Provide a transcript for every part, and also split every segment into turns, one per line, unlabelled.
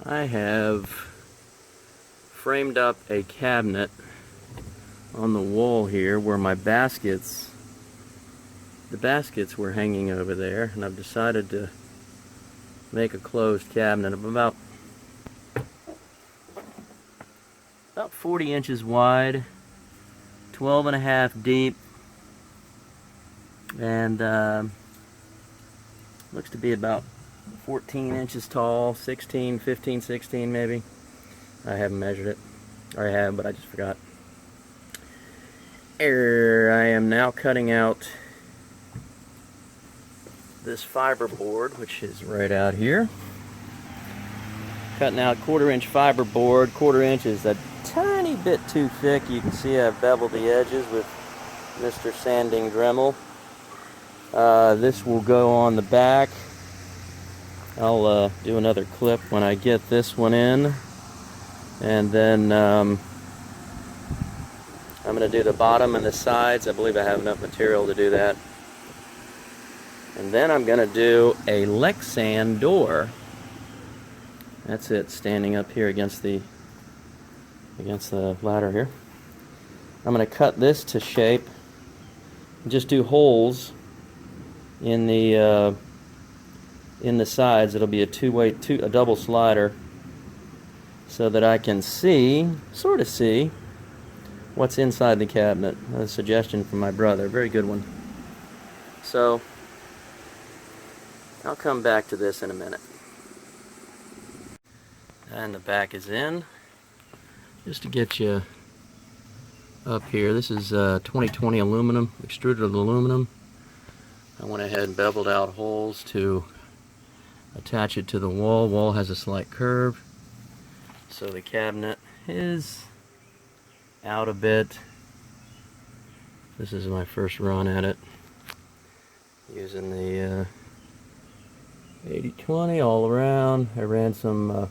I have framed up a cabinet on the wall here where my baskets, the baskets were hanging over there, and I've decided to make a closed cabinet of about 40 inches wide, 12 and a half deep, and looks to be about 14 inches tall, 16, 15, 16 maybe. I haven't measured it. Or I have, but I just forgot. I am now cutting out this fiber board, which is right out here. Cutting out 1/4 inch fiber board. 1/4 inch is a tiny bit too thick. You can see I've beveled the edges with Mr. Sanding Dremel. This will go on the back. I'll do another clip when I get this one in, and then I'm going to do the bottom and the sides. I believe I have enough material to do that. And then I'm going to do a Lexan door. That's it, standing up here against the ladder here. I'm going to cut this to shape. Just do holes in the sides. It'll be a a double slider, so that I can see, sort of see, what's inside the cabinet. A suggestion from my brother, very good one. So I'll come back to this in a minute. And the back is in. Just to get you up here, this is 2020 aluminum, extruded aluminum. I went ahead and beveled out holes to attach it to the wall. Wall has a slight curve, so the cabinet is out a bit. This is my first run at it, using the 80/20 all around. I ran some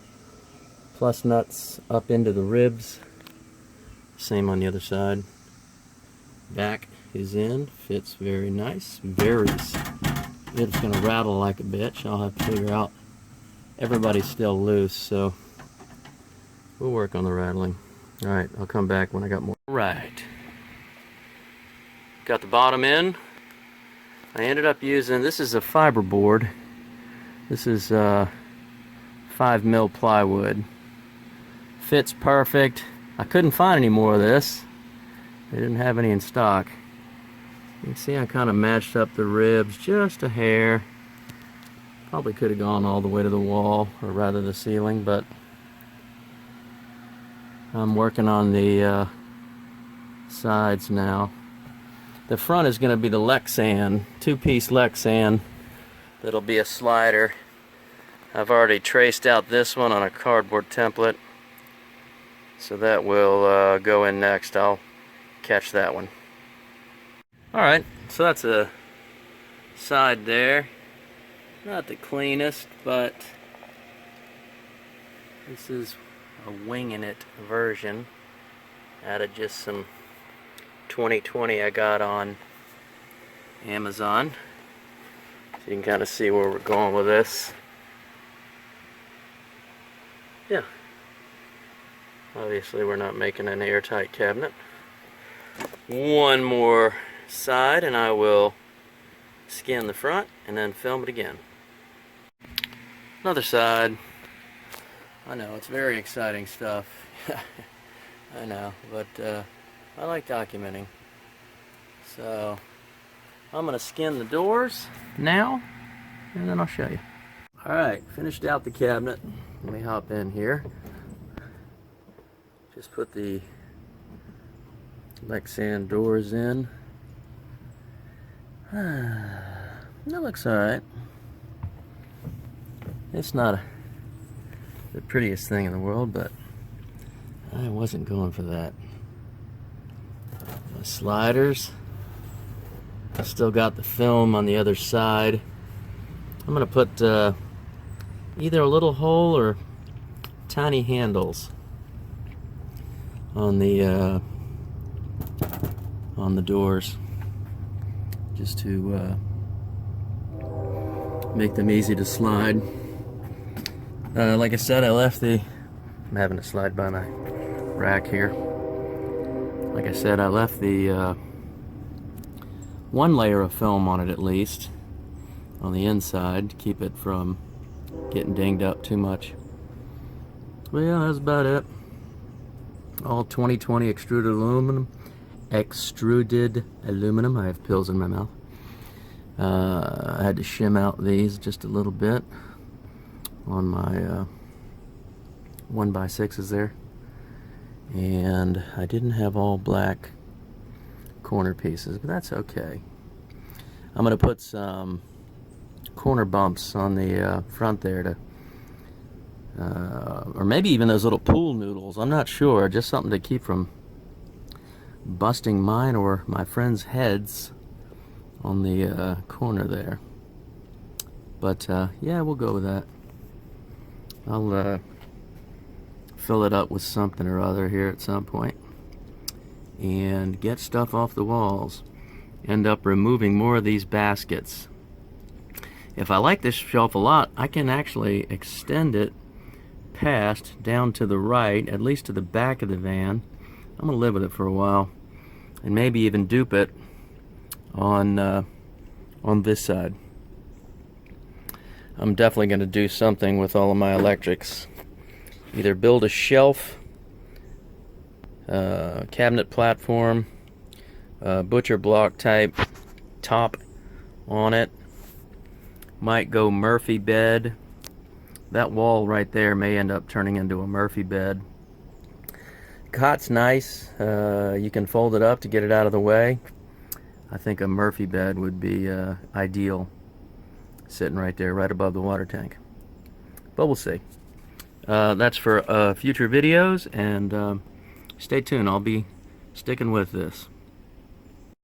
plusnuts up into the ribs. Same on the other side. Back is in, fits very nice, varies. It's gonna rattle like a bitch. I'll have to figure out. Everybody's still loose, so we'll work on the rattling. Alright, I'll come back when I got more. Right. Got the bottom in. I ended up using, this is a fiber board. This is 5mm plywood. Fits perfect. I couldn't find any more of this. They didn't have any in stock. You can see I kind of matched up the ribs just a hair. Probably could have gone all the way to the wall, or rather the ceiling, but I'm working on the sides now. The front is going to be the Lexan, 2-piece Lexan. That'll be a slider. I've already traced out this one on a cardboard template, so that will go in next. I'll catch that one. Alright, so that's a side there. Not the cleanest, but this is a winging it version. Added just some 2020 I got on Amazon. So you can kind of see where we're going with this. Yeah. Obviously we're not making an airtight cabinet. One more side and I will skin the front and then film it again. Another side. I know, it's very exciting stuff. I know, but I like documenting. So I'm gonna skin the doors now and then I'll show you. Alright, finished out the cabinet. Let me hop in here. Just put the Lexan doors in. That looks alright. It's not the prettiest thing in the world, but I wasn't going for that. My sliders. I still got the film on the other side. I'm going to put either a little hole or tiny handles on the doors, just to make them easy to slide. Like I said, I'm having to slide by my rack here. Like I said, I left the one layer of film on it at least, on the inside, to keep it from getting dinged up too much. But yeah, that's about it. All 2020 extruded aluminum. Extruded aluminum. I have pills in my mouth. I had to shim out these just a little bit on my 1x6s there. And I didn't have all black corner pieces, but that's okay. I'm going to put some corner bumps on the front there to or maybe even those little pool noodles, I'm not sure, just something to keep from busting mine or my friends' heads on the corner there. But yeah, we'll go with that. I'll fill it up with something or other here at some point and get stuff off the walls. End up removing more of these baskets. If I like this shelf a lot, I can actually extend it past down to the right, at least to the back of the van. I'm gonna live with it for a while, and maybe even dupe it on this side. I'm definitely gonna do something with all of my electrics. Either build a shelf, cabinet platform, butcher block type top on it. Might go Murphy bed. That wall right there may end up turning into a Murphy bed. Cot's nice. You can fold it up to get it out of the way. I think a Murphy bed would be ideal, sitting right there, right above the water tank. But we'll see. That's for future videos, and stay tuned. I'll be sticking with this.